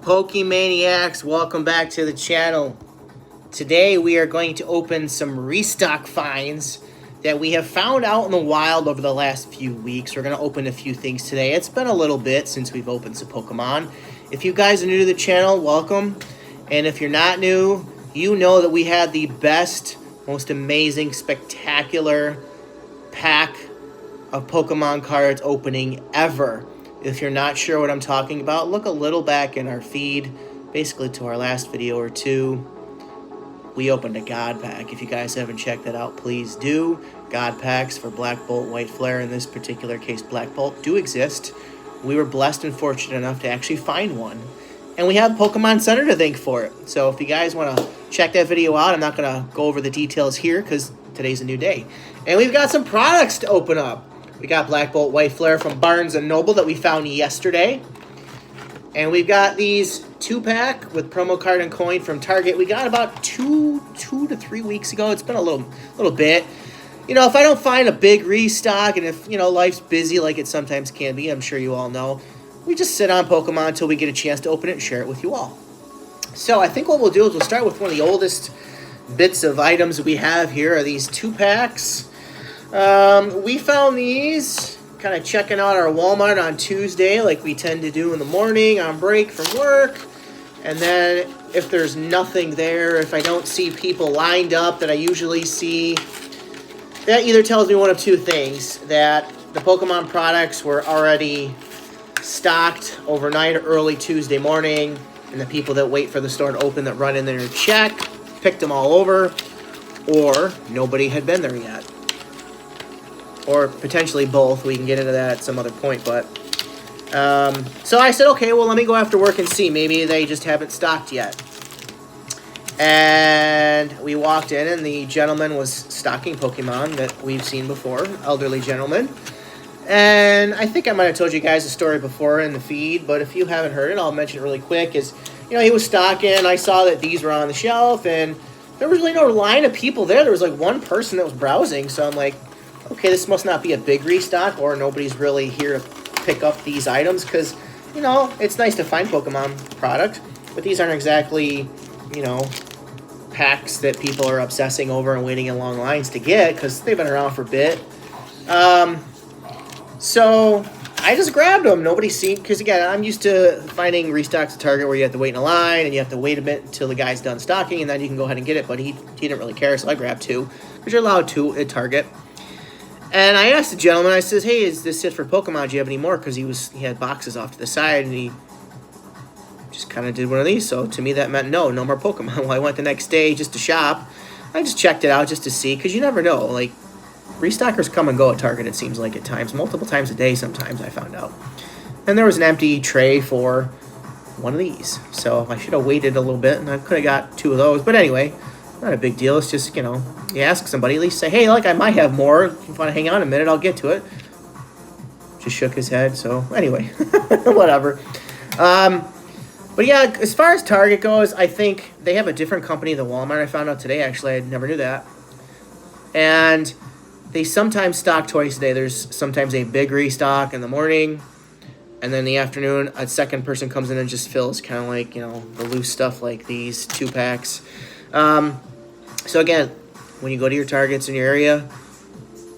Pokemaniacs, welcome back to the channel. Today we are going to open some restock finds that we have found out in the wild over the last few weeks. We're going to open a few things today. It's been a little bit since we've opened some Pokemon. If you guys are new to the channel, welcome. And if you're not new, you know that we had the best, most amazing, spectacular pack of Pokemon cards opening ever. If you're not sure what I'm talking about, look a little back in our feed, basically to our last video or two. We opened a God Pack. If you guys haven't checked that out, please do. God Packs for Black Bolt, White Flare, in this particular case Black Bolt, do exist. We were blessed and fortunate enough to actually find one. And we have Pokemon Center to thank for it. So if you guys want to check that video out, I'm not going to go over the details here because today's a new day. And we've got some products to open up. We got Black Bolt, White Flare from Barnes & Noble that we found yesterday. And we've got these 2-pack with promo card and coin from Target. We got about two to 3 weeks ago. It's been a little bit. You know, if I don't find a big restock and if, you know, life's busy like it sometimes can be, I'm sure you all know, we just sit on Pokemon until we get a chance to open it and share it with you all. So I think what we'll do is we'll start with one of the oldest bits of items we have here are these 2-packs. We found these kind of checking out our Walmart on Tuesday like we tend to do in the morning on break from work. And then if there's nothing there, if I don't see people lined up that I usually see, that either tells me one of two things: that the Pokemon products were already stocked overnight or early Tuesday morning, and the people that wait for the store to open that run in there and check picked them all over, or nobody had been there yet. Or potentially both. We can get into that at some other point, but so I said, okay, well, let me go after work and see. Maybe they just haven't stocked yet. And we walked in, and the gentleman was stocking Pokemon that we've seen before, elderly gentleman. And I think I might have told you guys the story before in the feed, but if you haven't heard it, I'll mention it really quick. Is, you know, he was stocking. I saw that these were on the shelf, and there was really no line of people there. There was like one person that was browsing, so I'm like, okay, this must not be a big restock, or nobody's really here to pick up these items, because, you know, it's nice to find Pokemon product, but these aren't exactly, you know, packs that people are obsessing over and waiting in long lines to get, because they've been around for a bit. So I just grabbed them. Nobody's seen, because again, I'm used to finding restocks at Target where you have to wait in a line, and you have to wait a bit until the guy's done stocking, and then you can go ahead and get it, but he didn't really care, so I grabbed 2, because you're allowed 2 at Target. And I asked the gentleman, I says, hey, is this it for Pokemon? Do you have any more? Because he had boxes off to the side, and he just kind of did one of these. So to me, that meant no more Pokemon. Well, I went the next day just to shop. I just checked it out just to see, because you never know. Like, restockers come and go at Target, it seems like, at times. Multiple times a day sometimes, I found out. And there was an empty tray for one of these. So I should have waited a little bit, and I could have got 2 of those. But anyway, not a big deal. It's just, you know, you ask somebody, at least say, hey, like, I might have more. If you want to hang on a minute, I'll get to it. Just shook his head. So anyway, whatever. But yeah, as far as Target goes, I think they have a different company than Walmart. I found out today, actually. I never knew that. And they sometimes stock twice a day. There's sometimes a big restock in the morning, and then in the afternoon, a second person comes in and just fills, kind of like, you know, the loose stuff like these 2-packs. So again, when you go to your Targets in your area,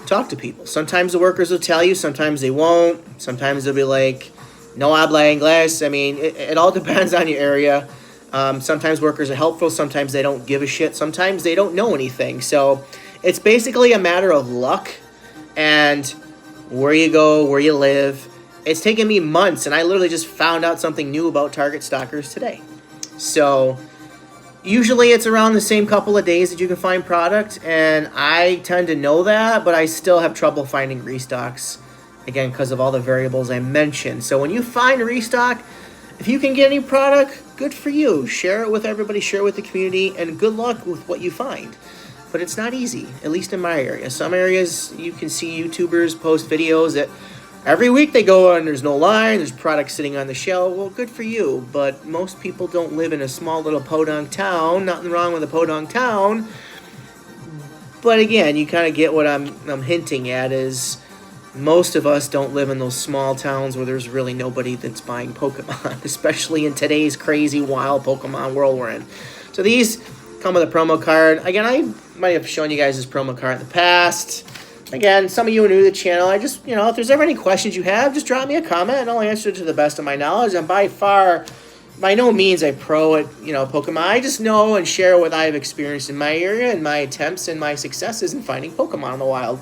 talk to people. Sometimes the workers will tell you, sometimes they won't. Sometimes they'll be like, no habla inglés. I mean, it all depends on your area. Sometimes workers are helpful. Sometimes they don't give a shit. Sometimes they don't know anything. So it's basically a matter of luck and where you go, where you live. It's taken me months, and I literally just found out something new about Target stockers today. So usually it's around the same couple of days that you can find product, and I tend to know that, but I still have trouble finding restocks, again, because of all the variables I mentioned. So when you find a restock, if you can get any product, good for you. Share it with everybody, share it with the community, and good luck with what you find. But it's not easy, at least in my area. Some areas you can see YouTubers post videos that every week they go and there's no line, there's products sitting on the shelf. Well, good for you, but most people don't live in a small little podunk town. Nothing wrong with a podunk town. But again, you kind of get what I'm hinting at is most of us don't live in those small towns where there's really nobody that's buying Pokemon, especially in today's crazy, wild Pokemon world we're in. So these come with a promo card. Again, I might have shown you guys this promo card in the past. Again, some of you are new to the channel. I just, if there's ever any questions you have, just drop me a comment and I'll answer it to the best of my knowledge. And by no means a pro at, Pokemon. I just know and share what I've experienced in my area and my attempts and my successes in finding Pokemon in the wild.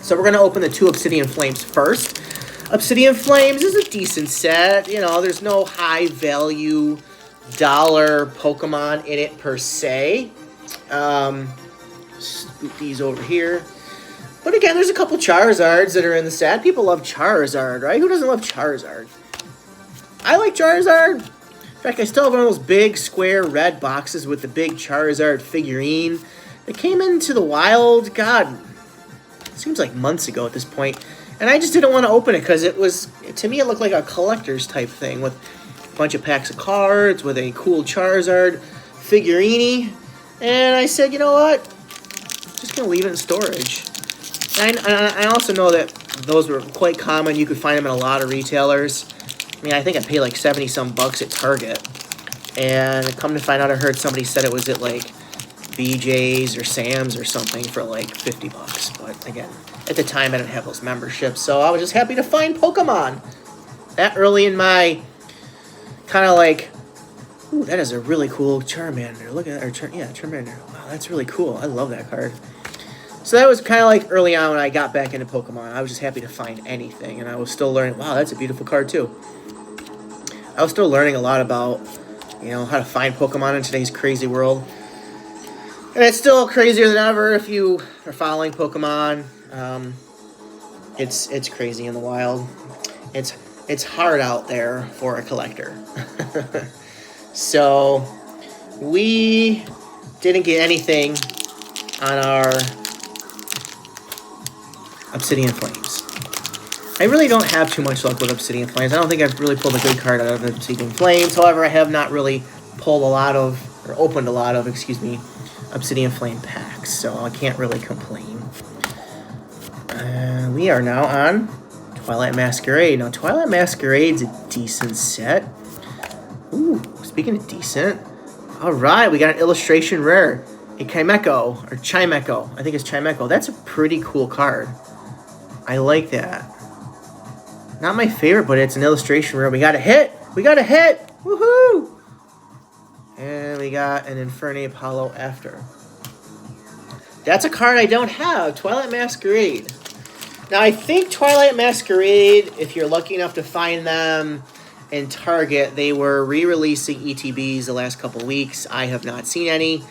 So we're going to open the 2 Obsidian Flames first. Obsidian Flames is a decent set. There's no high value dollar Pokemon in it per se. Scoop these over here. But again, there's a couple Charizards that are in the set. People love Charizard, right? Who doesn't love Charizard? I like Charizard. In fact, I still have one of those big square red boxes with the big Charizard figurine. It came into the wild, God, it seems like months ago at this point. And I just didn't want to open it because to me, it looked like a collector's type thing with a bunch of packs of cards with a cool Charizard figurine. And I said, you know what? I'm just going to leave it in storage. And I also know that those were quite common. You could find them in a lot of retailers. I mean, I think I paid like 70-some bucks at Target. And come to find out, I heard somebody said it was at like BJ's or Sam's or something for like 50 bucks. But again, at the time, I didn't have those memberships. So I was just happy to find Pokemon. That early in my kind of like, ooh, that is a really cool Charmander. Look at that. Charmander. Wow, that's really cool. I love that card. So that was kind of like early on when I got back into Pokemon. I was just happy to find anything. And I was still learning. Wow, that's a beautiful card too. I was still learning a lot about, how to find Pokemon in today's crazy world. And it's still crazier than ever if you are following Pokemon. It's crazy in the wild. It's hard out there for a collector. So we didn't get anything on our Obsidian Flames. I really don't have too much luck with Obsidian Flames. I don't think I've really pulled a good card out of Obsidian Flames. However, I have not really opened a lot of, Obsidian Flame packs. So I can't really complain. We are now on Twilight Masquerade. Now, Twilight Masquerade's a decent set. Ooh, speaking of decent. All right, we got an illustration rare. A Chimecho, or Chimecho. I think it's Chimecho. That's a pretty cool card. I like that. Not my favorite, but it's an illustration rare. We got a hit. Woohoo! And we got an Infernape Hollow after. That's a card I don't have. Twilight Masquerade. Now, I think Twilight Masquerade, if you're lucky enough to find them in Target, they were re-releasing ETBs the last couple weeks. I have not seen any.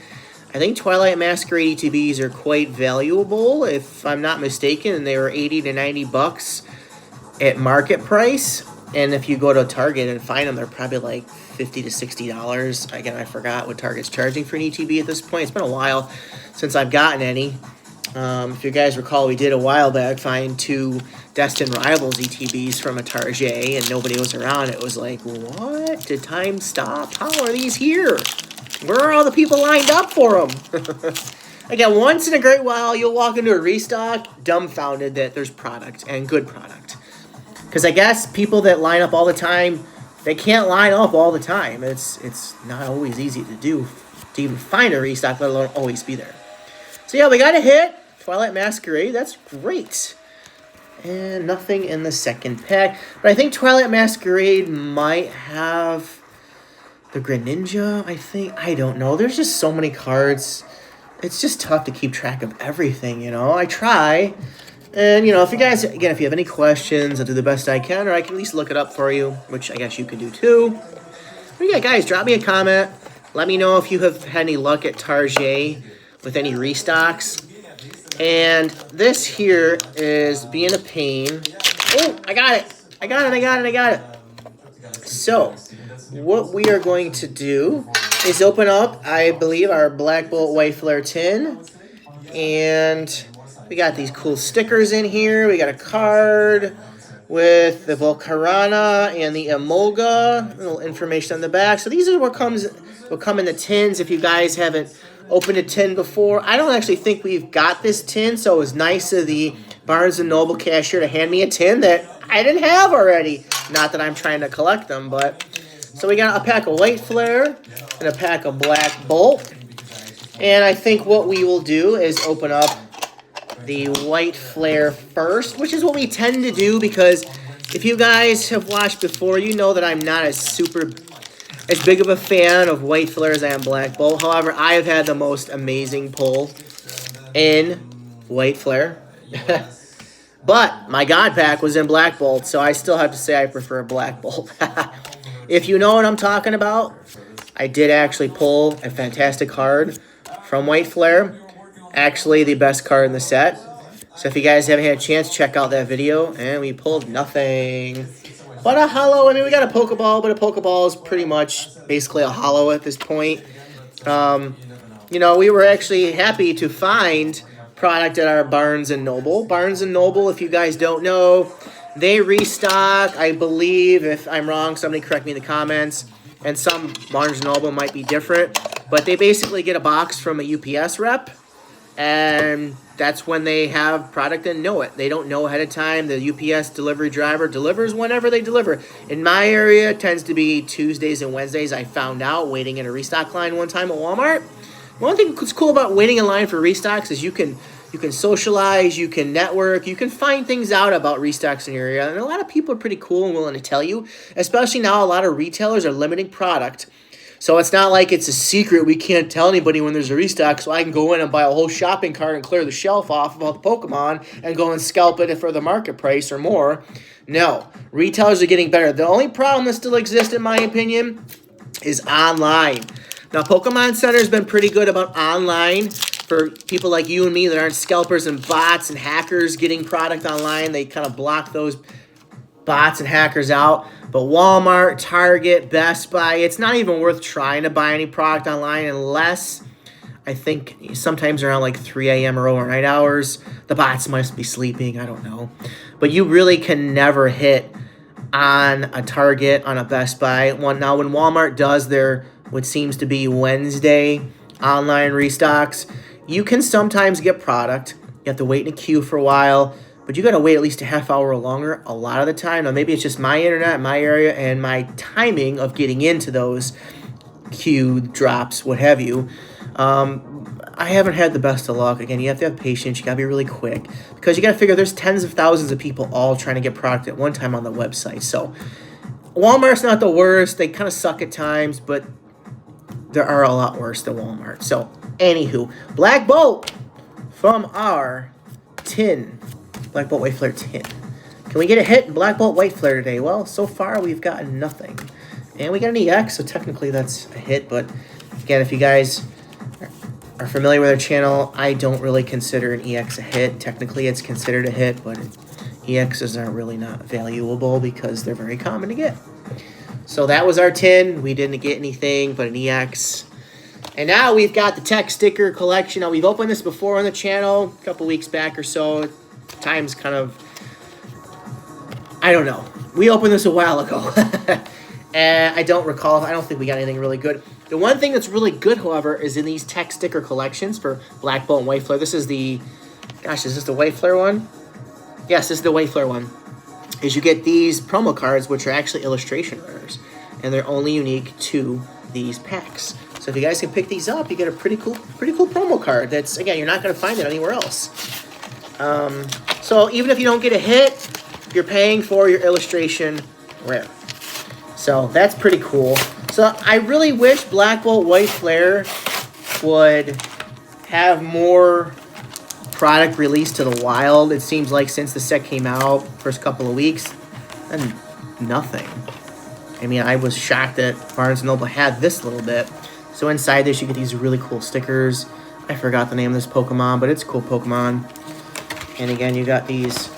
I think Twilight Masquerade ETBs are quite valuable, if I'm not mistaken, and they were 80 to 90 bucks at market price. And if you go to Target and find them, they're probably like $50 to $60. Again, I forgot what Target's charging for an ETB at this point. It's been a while since I've gotten any. If you guys recall, we did a while back find 2 Destined Rivals ETBs from a Target, and nobody was around. It was like, what? Did time stop? How are these here? Where are all the people lined up for them? Again, once in a great while, you'll walk into a restock dumbfounded that there's product, and good product. Because I guess people that line up all the time, they can't line up all the time. It's not always easy to do, to even find a restock, let alone always be there. So yeah, we got a hit. Twilight Masquerade, that's great. And nothing in the second pack. But I think Twilight Masquerade might have the Greninja, I think. I don't know. There's just so many cards. It's just tough to keep track of everything, I try. And, if you guys, again, if you have any questions, I'll do the best I can, or I can at least look it up for you, which I guess you can do too. But yeah, guys, drop me a comment. Let me know if you have had any luck at Target with any restocks. And this here is being a pain. Oh, I got it. So, what we are going to do is open up, I believe, our Black Bolt White Flare tin. And we got these cool stickers in here. We got a card with the Volcarona and the Emolga. A little information on the back. So these are what come in the tins if you guys haven't opened a tin before. I don't actually think we've got this tin, so it was nice of the Barnes & Noble cashier to hand me a tin that I didn't have already. Not that I'm trying to collect them, but... So we got a pack of White Flare and a pack of Black Bolt. And I think what we will do is open up the White Flare first, which is what we tend to do because if you guys have watched before, you know that I'm not as big of a fan of White Flare as I am Black Bolt. However, I have had the most amazing pull in White Flare. But my God pack was in Black Bolt, so I still have to say I prefer Black Bolt. If you know what I'm talking about, I did actually pull a fantastic card from White Flare. Actually, the best card in the set. So if you guys haven't had a chance, check out that video. And we pulled nothing but a hollow. I mean, we got a Pokeball, but a Pokeball is pretty much basically a hollow at this point. You know, we were actually happy to find product at our Barnes & Noble. Barnes & Noble, if you guys don't know, they restock, I believe. If I'm wrong, somebody correct me in the comments. And some Barnes & Noble might be different. But they basically get a box from a UPS rep. And that's when they have product and know it. They don't know ahead of time. The UPS delivery driver delivers whenever they deliver. In my area, it tends to be Tuesdays and Wednesdays. I found out waiting in a restock line one time at Walmart. One thing that's cool about waiting in line for restocks is you can socialize, you can network, you can find things out about restocks in your area. And a lot of people are pretty cool and willing to tell you, especially now a lot of retailers are limiting product. So it's not like it's a secret. We can't tell anybody when there's a restock, so I can go in and buy a whole shopping cart and clear the shelf off of all the Pokemon and go and scalp it for the market price or more. No, retailers are getting better. The only problem that still exists, in my opinion, is online. Now, Pokemon Center has been pretty good about online for people like you and me that aren't scalpers and bots and hackers getting product online. They kind of block those bots and hackers out. But Walmart, Target, Best Buy, it's not even worth trying to buy any product online unless, I think, sometimes around like 3 a.m. or overnight hours. The bots must be sleeping. I don't know. But you really can never hit on a Target, on a Best Buy. Now, when Walmart does their what seems to be Wednesday online restocks, you can sometimes get product. You have to wait in a queue for a while, but you got to wait at least a half hour or longer a lot of the time. Now, maybe it's just my internet, my area, and my timing of getting into those queue drops, what have you. I haven't had the best of luck. Again, you have to have patience. You got to be really quick because you got to figure there's tens of thousands of people all trying to get product at one time on the website. So Walmart's not the worst. They kind of suck at times, but there are a lot worse than Walmart. So, anywho, Black Bolt from our tin. Black Bolt White Flare tin. Can we get a hit in Black Bolt White Flare today? Well, so far we've gotten nothing. And we got an EX, so technically that's a hit. But, again, if you guys are familiar with our channel, I don't really consider an EX a hit. Technically, it's considered a hit, but EXs are really not valuable because they're very common to get. So that was our tin. We didn't get anything but an EX. And now we've got the tech sticker collection. Now, we've opened this before on the channel, a couple weeks back or so. Time's kind of, I don't know. We opened this a while ago. And I don't recall. I don't think we got anything really good. The one thing that's really good, however, is in these tech sticker collections for Black Bolt and White Flare. This is the, gosh, is this the White Flare one? Yes, this is the White Flare one. Is you get these promo cards, which are actually illustration rares, and they're only unique to these packs. So if you guys can pick these up, you get a pretty cool promo card. That's, again, you're not going to find it anywhere else. So even if you don't get a hit, you're paying for your illustration rare. So that's pretty cool. So I really wish Black Bolt White Flare would have more product released to the wild. It seems like since the set came out, first couple of weeks, and nothing. I mean, I was shocked that Barnes & Noble had this little bit. So inside this, you get these really cool stickers. I forgot the name of this Pokemon, but it's a cool Pokemon. And again, you got these.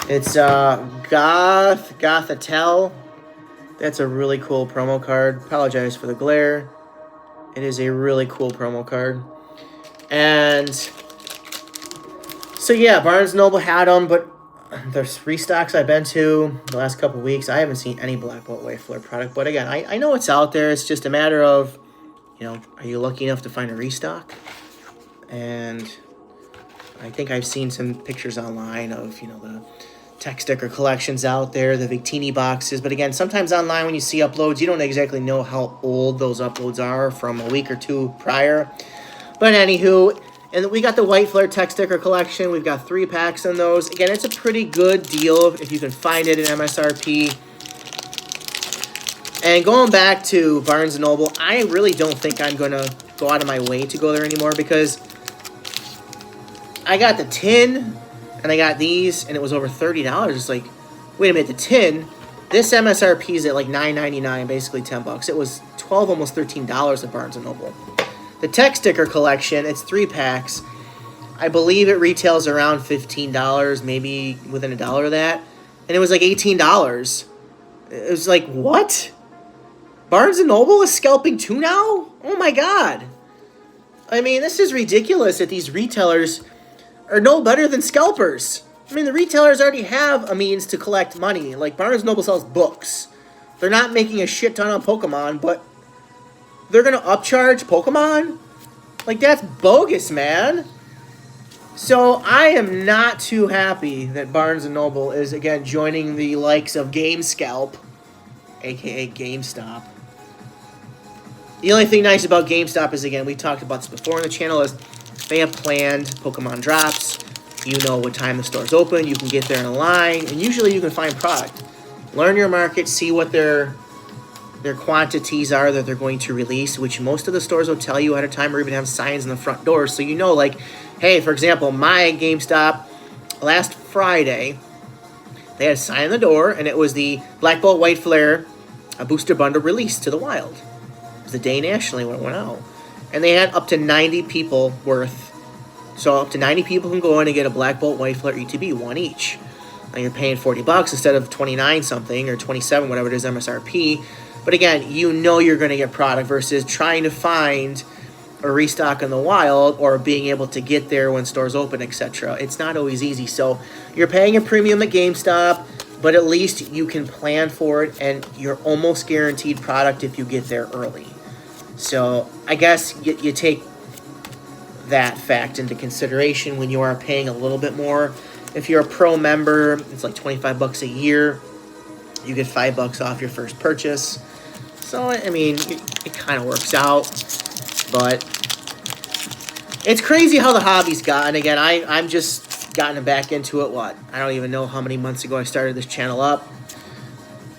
It's Gothitelle. That's a really cool promo card. Apologize for the glare. It is a really cool promo card. And so yeah, Barnes & Noble had them, but there's restocks I've been to the last couple of weeks. I haven't seen any Black Bolt White Flare product. But again, I know it's out there. It's just a matter of, you know, are you lucky enough to find a restock? And I think I've seen some pictures online of, you know, the tech sticker collections out there, the Victini boxes. But again, sometimes online when you see uploads, you don't exactly know how old those uploads are from a week or two prior. But anywho, and we got the White Flare tech sticker collection. We've got 3 packs on those. Again, it's a pretty good deal if you can find it in MSRP. And going back to Barnes & Noble, I really don't think I'm going to go out of my way to go there anymore because I got the tin and I got these and it was over $30. It's like, wait a minute, the tin, this MSRP is at like $9.99, basically $10. It was $12, almost $13 at Barnes & Noble. The tech sticker collection, it's 3 packs. I believe it retails around $15, maybe within $1 of that. And it was like $18. It was like, what? Barnes & Noble is scalping too now? Oh my God. I mean, this is ridiculous that these retailers are no better than scalpers. I mean, the retailers already have a means to collect money. Like, Barnes & Noble sells books. They're not making a shit ton on Pokemon, but they're going to upcharge Pokemon? Like, that's bogus, man. So, I am not too happy that Barnes & Noble is, again, joining the likes of GameScalp, a.k.a. GameStop. The only thing nice about GameStop is, again, we talked about this before on the channel, is they have planned Pokemon drops. You know what time the store's open. You can get there in a line, and usually you can find product. Learn your market, see what their quantities are that they're going to release, which most of the stores will tell you ahead of time or even have signs in the front door. So you know, like, hey, for example, my GameStop last Friday, they had a sign on the door, and it was the Black Bolt White Flare, a booster bundle release to the wild. It was the day nationally when it went out. And they had up to 90 people worth. So up to 90 people can go in and get a Black Bolt White Flare ETB, one each. And you're paying $40 instead of 29 something or 27, whatever it is, MSRP. But again, you know you're going to get product versus trying to find a restock in the wild or being able to get there when stores open, etc. It's not always easy. So you're paying a premium at GameStop, but at least you can plan for it and you're almost guaranteed product if you get there early. So I guess you take that fact into consideration when you are paying a little bit more. If you're a pro member, it's like $25 a year. You get $5 off your first purchase. So, I mean, it kind of works out. But it's crazy how the hobby's gotten. Again, I'm just gotten back into it, I don't even know how many months ago I started this channel up.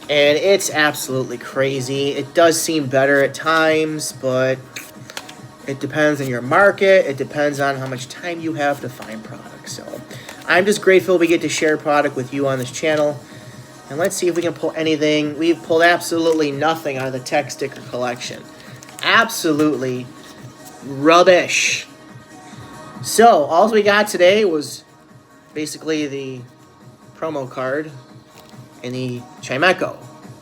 And it's absolutely crazy. It does seem better at times, but it depends on your market. It depends on how much time you have to find products. So I'm just grateful we get to share product with you on this channel. And let's see if we can pull anything. We've pulled absolutely nothing out of the tech sticker collection. Absolutely rubbish. So all we got today was basically the promo card and the Chimecho,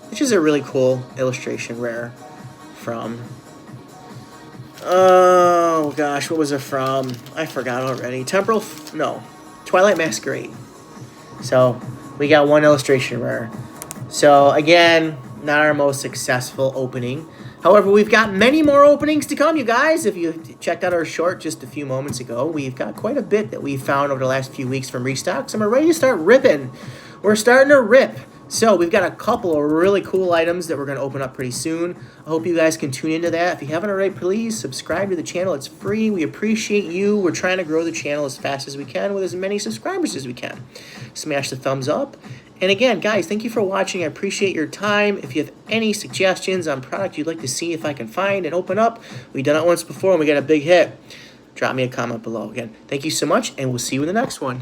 which is a really cool illustration rare from, oh gosh, what was it from? I forgot already. Twilight Masquerade. So we got one illustration rare. So again, not our most successful opening. However, we've got many more openings to come, you guys. If you checked out our short just a few moments ago, we've got quite a bit that we've found over the last few weeks from restocks, and we're ready to start ripping. We're starting to rip. So we've got a couple of really cool items that we're going to open up pretty soon. I hope you guys can tune into that. If you haven't already, please subscribe to the channel. It's free. We appreciate you. We're trying to grow the channel as fast as we can with as many subscribers as we can. Smash the thumbs up. And again, guys, thank you for watching. I appreciate your time. If you have any suggestions on product you'd like to see if I can find and open up, we've done it once before and we got a big hit, drop me a comment below. Again, thank you so much, and we'll see you in the next one.